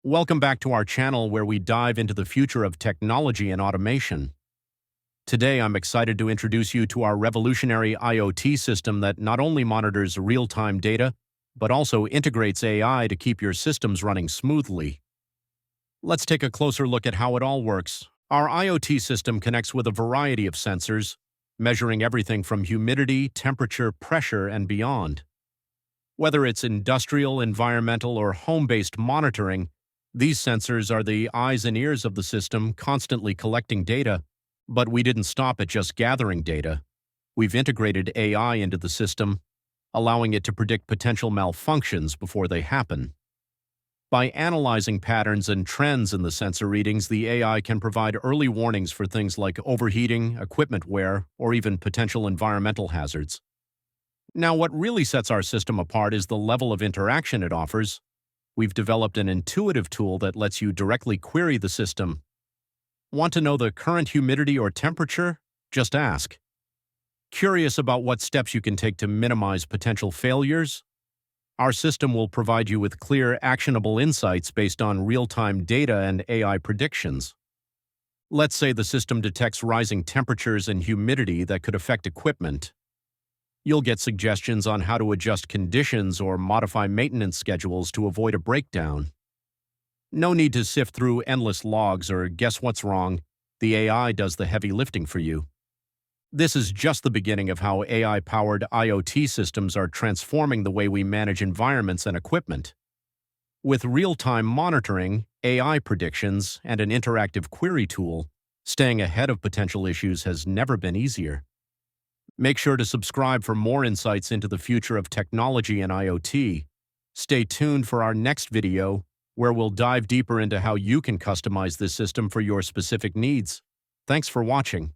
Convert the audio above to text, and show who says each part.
Speaker 1: Welcome back to our channel where we dive into the future of technology and automation. Today, I'm excited to introduce you to our revolutionary IoT system that not only monitors real-time data, but also integrates AI to keep your systems running smoothly. Let's take a closer look at how it all works. Our IoT system connects with a variety of sensors, measuring everything from humidity, temperature, pressure, and beyond. Whether it's industrial, environmental, or home-based monitoring, these sensors are the eyes and ears of the system, constantly collecting data. But we didn't stop at just gathering data. We've integrated AI into the system, allowing it to predict potential malfunctions before they happen. By analyzing patterns and trends in the sensor readings, the AI can provide early warnings for things like overheating, equipment wear, or even potential environmental hazards. Now, what really sets our system apart is the level of interaction it offers. We've developed an intuitive tool that lets you directly query the system. Want to know the current humidity or temperature? Just ask. Curious about what steps you can take to minimize potential failures? Our system will provide you with clear, actionable insights based on real-time data and AI predictions. Let's say the system detects rising temperatures and humidity that could affect equipment. You'll get suggestions on how to adjust conditions or modify maintenance schedules to avoid a breakdown. No need to sift through endless logs or guess what's wrong. The AI does the heavy lifting for you. This is just the beginning of how AI-powered IoT systems are transforming the way we manage environments and equipment. With real-time monitoring, AI predictions, and an interactive query tool, staying ahead of potential issues has never been easier. Make sure to subscribe for more insights into the future of technology and IoT. Stay tuned for our next video, where we'll dive deeper into how you can customize this system for your specific needs. Thanks for watching.